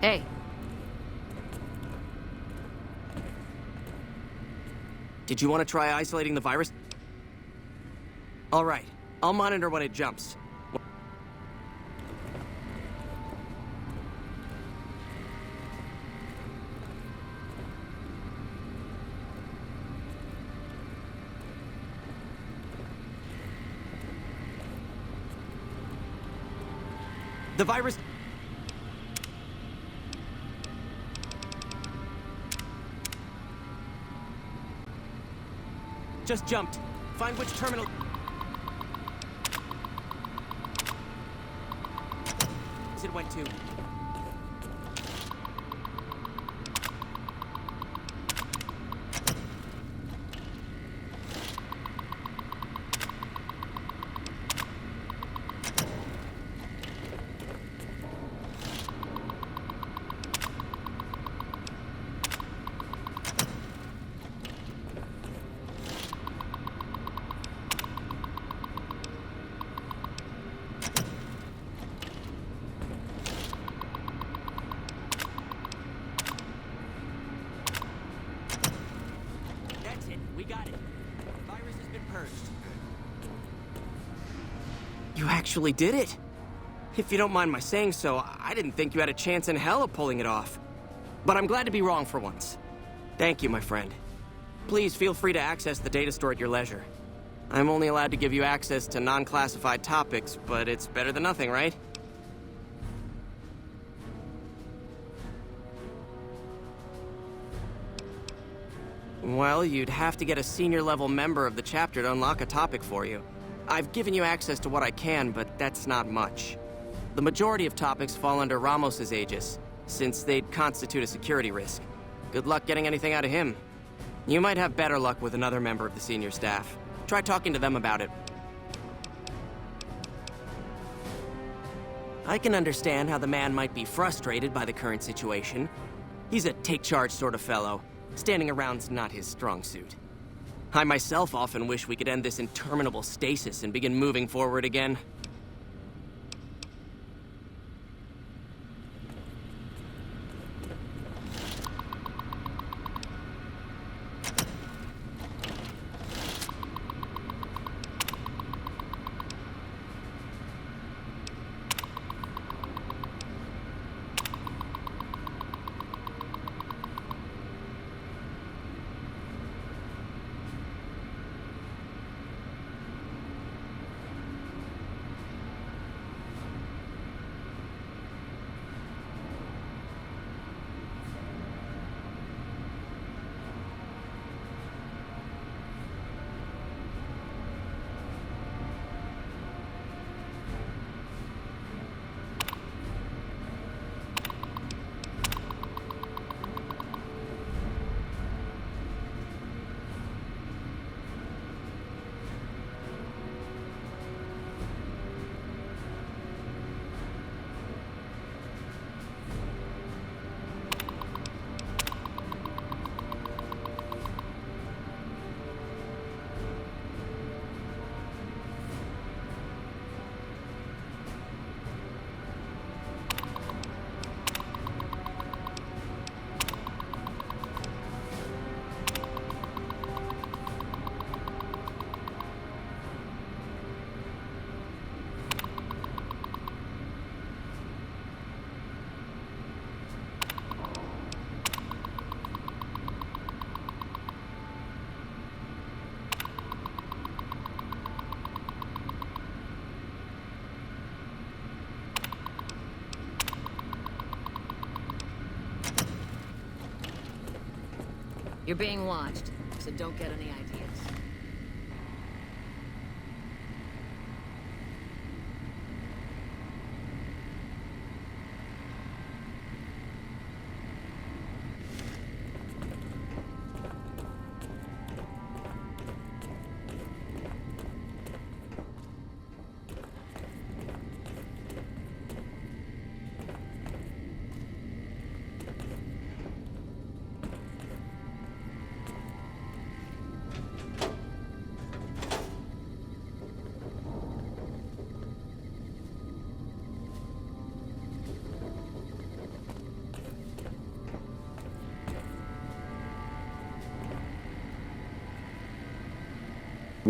Hey. Did you want to try isolating the virus? All right. I'll monitor when it jumps. The virus... just jumped. Find which terminal... it went to. We got it. The virus has been purged. You actually did it. If you don't mind my saying so, I didn't think you had a chance in hell of pulling it off. But I'm glad to be wrong for once. Thank you, my friend. Please feel free to access the data store at your leisure. I'm only allowed to give you access to non-classified topics, but it's better than nothing, right? Well, you'd have to get a senior-level member of the chapter to unlock a topic for you. I've given you access to what I can, but that's not much. The majority of topics fall under Ramos's aegis, since they'd constitute a security risk. Good luck getting anything out of him. You might have better luck with another member of the senior staff. Try talking to them about it. I can understand how the man might be frustrated by the current situation. He's a take-charge sort of fellow. Standing around's not his strong suit. I myself often wish we could end this interminable stasis and begin moving forward again. You're being watched, so don't get any ideas.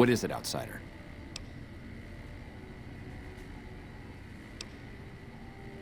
What is it, outsider?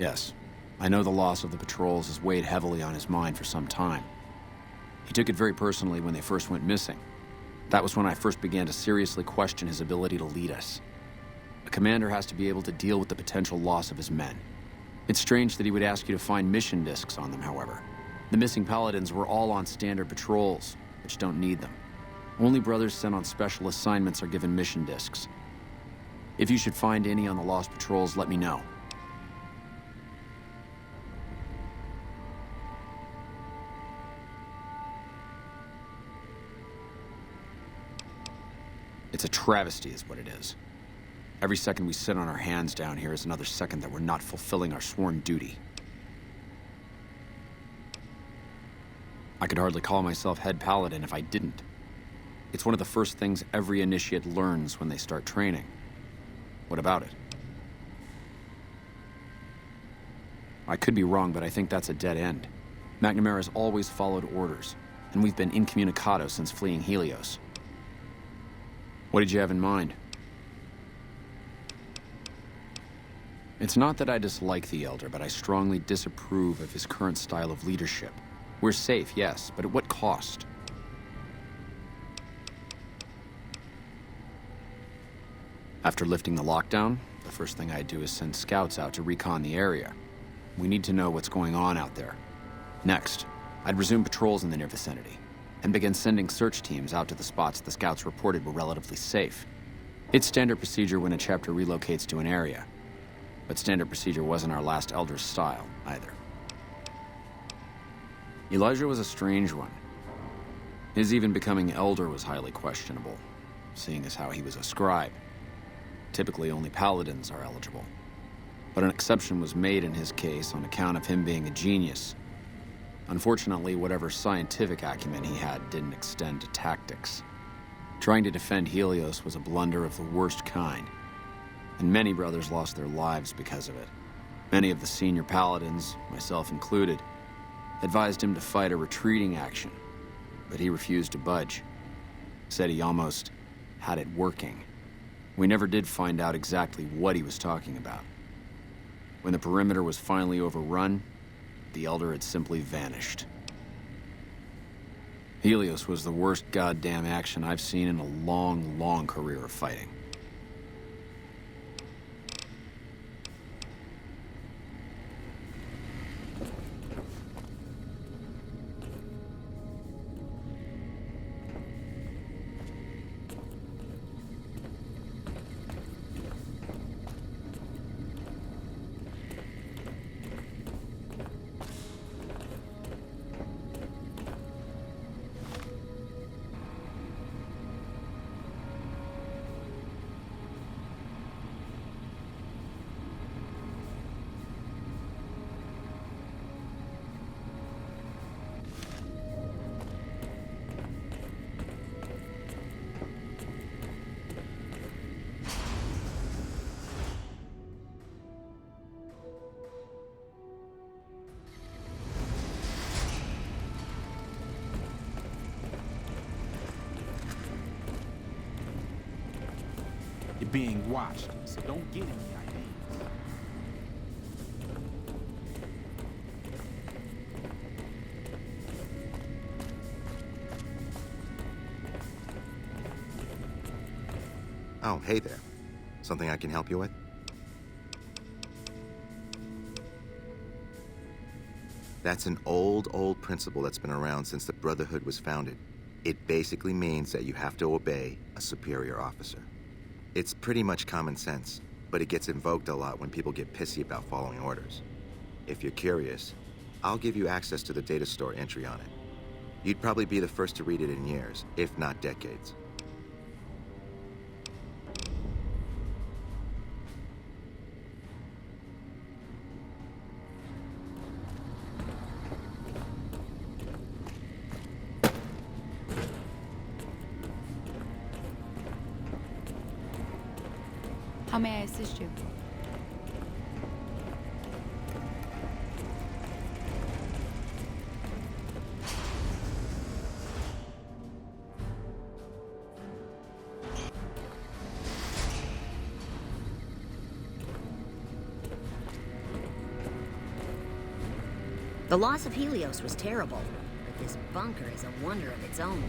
Yes, I know the loss of the patrols has weighed heavily on his mind for some time. He took it very personally when they first went missing. That was when I first began to seriously question his ability to lead us. A commander has to be able to deal with the potential loss of his men. It's strange that he would ask you to find mission discs on them, however. The missing paladins were all on standard patrols, which don't need them. Only brothers sent on special assignments are given mission discs. If you should find any on the lost patrols, let me know. It's a travesty is what it is. Every second we sit on our hands down here is another second that we're not fulfilling our sworn duty. I could hardly call myself head paladin if I didn't. It's one of the first things every initiate learns when they start training. What about it? I could be wrong, but I think that's a dead end. McNamara's always followed orders, and we've been incommunicado since fleeing Helios. What did you have in mind? It's not that I dislike the Elder, but I strongly disapprove of his current style of leadership. We're safe, yes, but at what cost? After lifting the lockdown, the first thing I'd do is send scouts out to recon the area. We need to know what's going on out there. Next, I'd resume patrols in the near vicinity, and begin sending search teams out to the spots the scouts reported were relatively safe. It's standard procedure when a chapter relocates to an area, but standard procedure wasn't our last Elder's style, either. Elijah was a strange one. His even becoming Elder was highly questionable, seeing as how he was a scribe. Typically, only paladins are eligible. But an exception was made in his case on account of him being a genius. Unfortunately, whatever scientific acumen he had didn't extend to tactics. Trying to defend Helios was a blunder of the worst kind, and many brothers lost their lives because of it. Many of the senior paladins, myself included, advised him to fight a retreating action, but he refused to budge. Said he almost had it working. We never did find out exactly what he was talking about. When the perimeter was finally overrun, the Elder had simply vanished. Helios was the worst goddamn action I've seen in a long, long career of fighting. You're being watched, so don't get any ideas. Oh, hey there. Something I can help you with? That's an old principle that's been around since the Brotherhood was founded. It basically means that you have to obey a superior officer. It's pretty much common sense, but it gets invoked a lot when people get pissy about following orders. If you're curious, I'll give you access to the data store entry on it. You'd probably be the first to read it in years, if not decades. How may I assist you? The loss of Helios was terrible, but this bunker is a wonder of its own.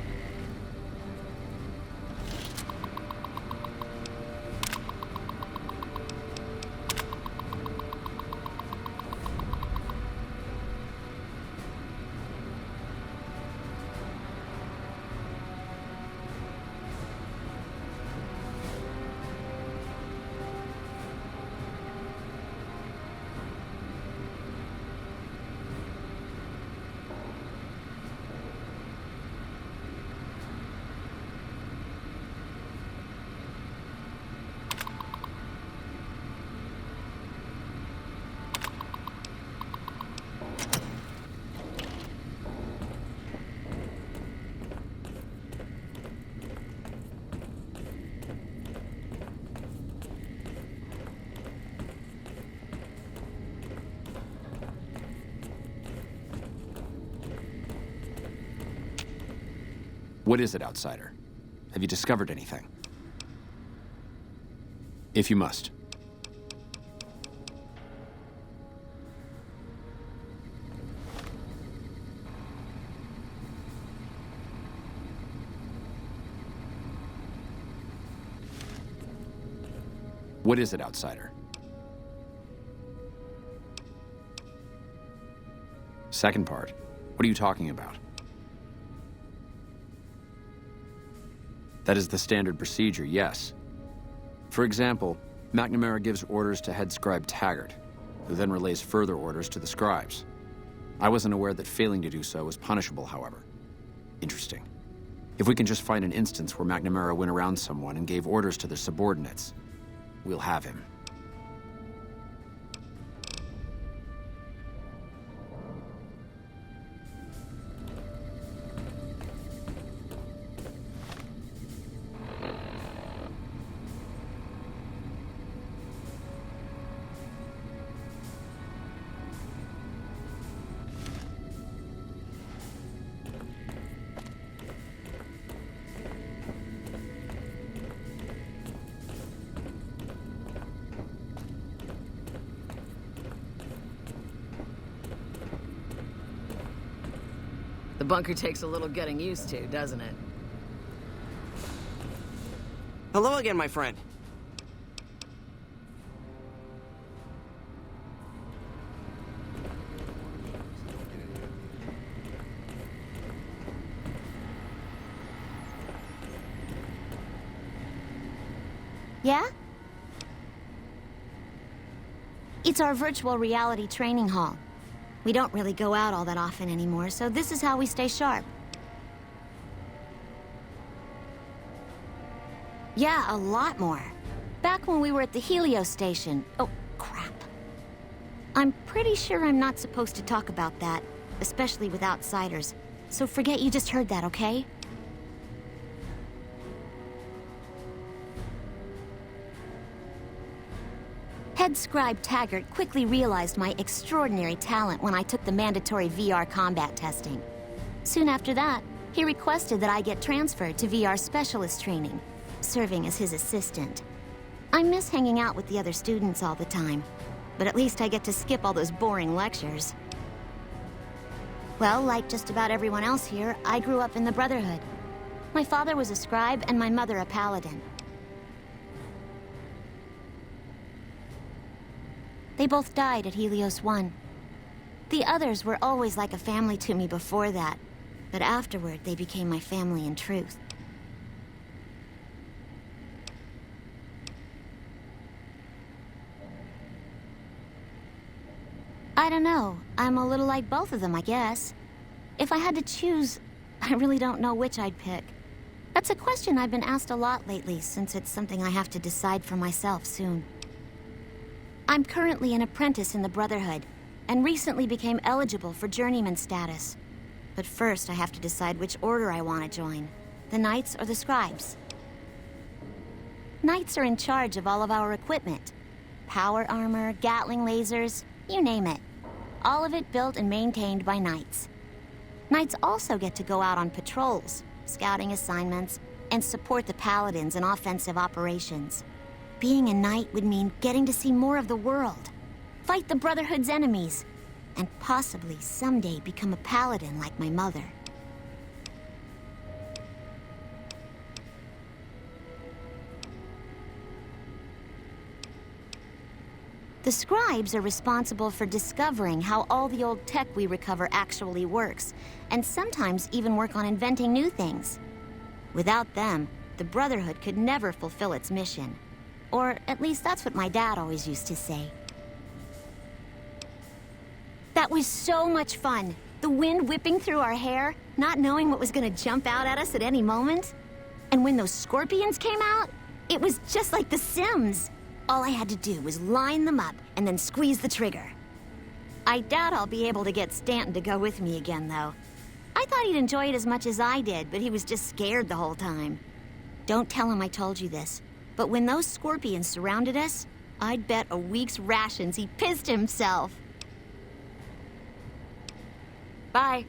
What is it, outsider? Have you discovered anything? If you must. What is it, outsider? Second part. What are you talking about? That is the standard procedure, yes. For example, McNamara gives orders to head scribe Taggart, who then relays further orders to the scribes. I wasn't aware that failing to do so was punishable, however. Interesting. If we can just find an instance where McNamara went around someone and gave orders to their subordinates, we'll have him. The bunker takes a little getting used to, doesn't it? Hello again, my friend. Yeah? It's our virtual reality training hall. We don't really go out all that often anymore, so this is how we stay sharp. Yeah, a lot more. Back when we were at the Helios station. Oh, crap. I'm pretty sure I'm not supposed to talk about that, especially with outsiders. So forget you just heard that, okay? Head scribe Taggart quickly realized my extraordinary talent when I took the mandatory VR combat testing. Soon after that, he requested that I get transferred to VR specialist training, serving as his assistant. I miss hanging out with the other students all the time, but at least I get to skip all those boring lectures. Well, like just about everyone else here, I grew up in the Brotherhood. My father was a scribe and my mother a paladin. They both died at Helios 1. The others were always like a family to me before that, but afterward they became my family in truth. I don't know. I'm a little like both of them, I guess. If I had to choose, I really don't know which I'd pick. That's a question I've been asked a lot lately, since it's something I have to decide for myself soon. I'm currently an apprentice in the Brotherhood, and recently became eligible for journeyman status. But first I have to decide which order I want to join, the Knights or the Scribes. Knights are in charge of all of our equipment. Power armor, Gatling lasers, you name it. All of it built and maintained by Knights. Knights also get to go out on patrols, scouting assignments, and support the Paladins in offensive operations. Being a Knight would mean getting to see more of the world, fight the Brotherhood's enemies, and possibly someday become a paladin like my mother. The scribes are responsible for discovering how all the old tech we recover actually works, and sometimes even work on inventing new things. Without them, the Brotherhood could never fulfill its mission. Or at least that's what my dad always used to say. That was so much fun. The wind whipping through our hair, not knowing what was gonna jump out at us at any moment. And when those scorpions came out, it was just like The Sims. All I had to do was line them up and then squeeze the trigger. I doubt I'll be able to get Stanton to go with me again, though. I thought he'd enjoy it as much as I did, but he was just scared the whole time. Don't tell him I told you this, but when those scorpions surrounded us, I'd bet a week's rations he pissed himself. Bye.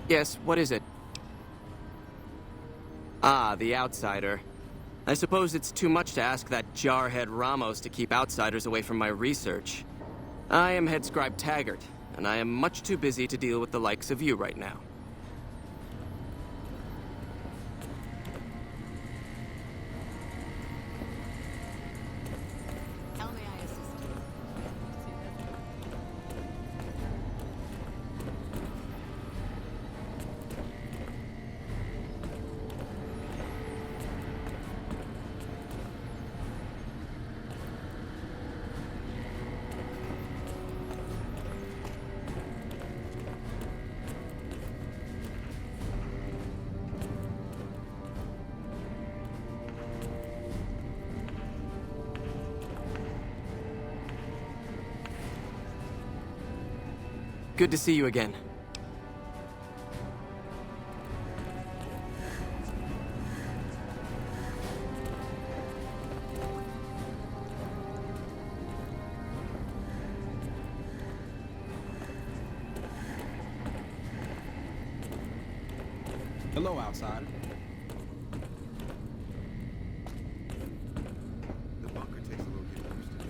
Yes, what is it? Ah, the outsider. I suppose it's too much to ask that jarhead Ramos to keep outsiders away from my research. I am Head Scribe Taggart, and I am much too busy to deal with the likes of you right now. How may I assist you? Good to see you again. Hello, outsider. The bunker takes a little getting used to.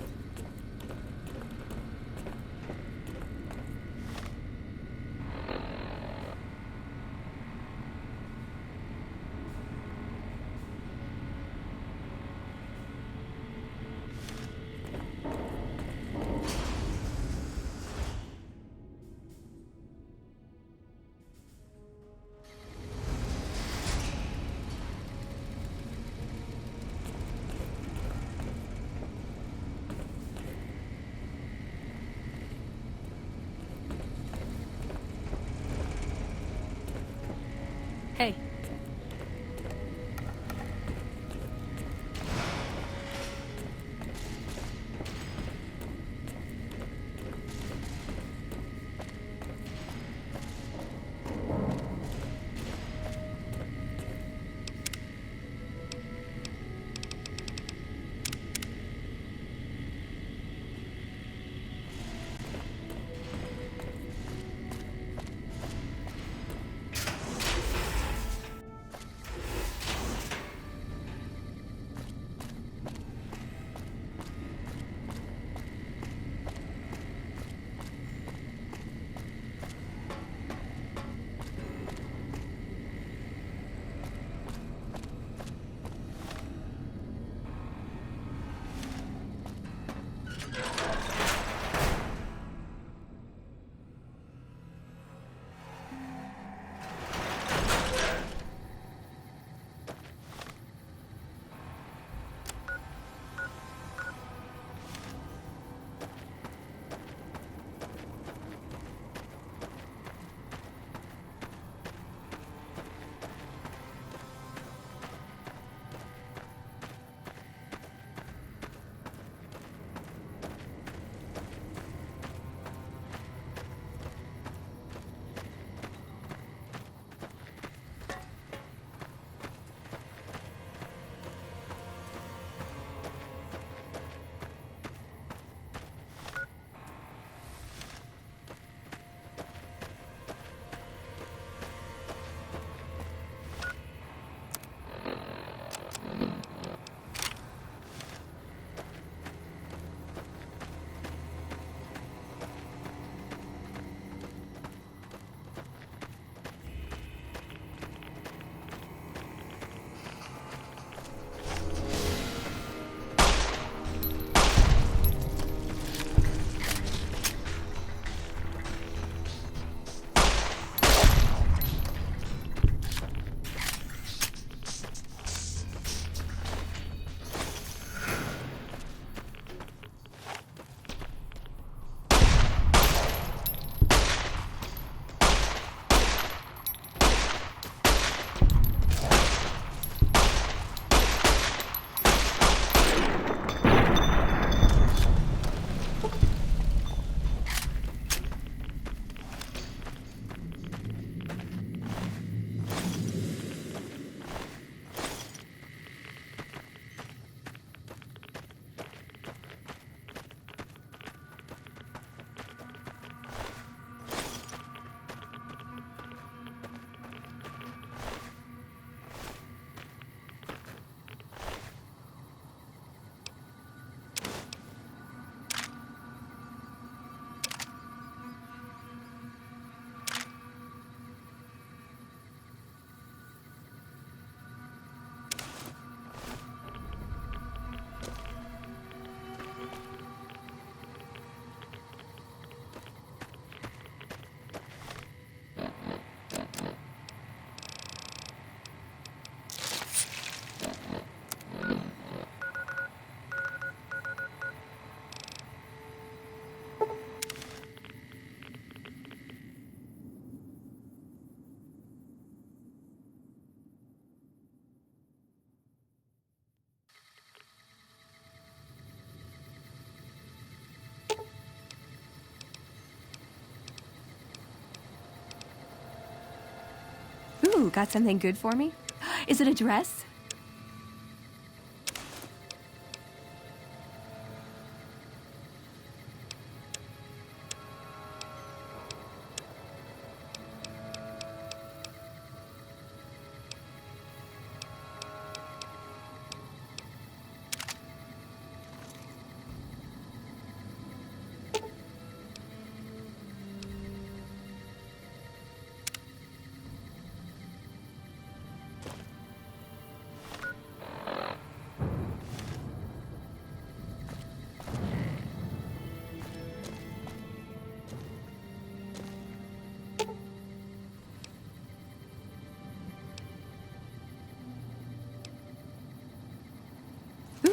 Ooh, got something good for me? Is it a dress?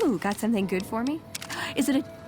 Ooh, got something good for me? Is it a...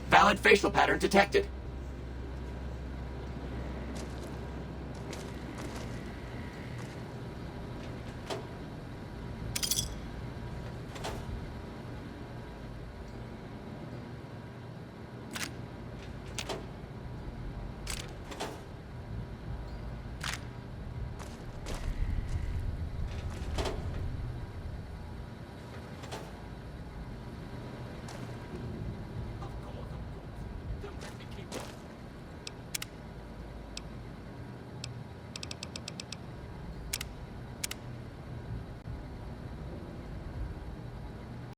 Valid facial pattern detected.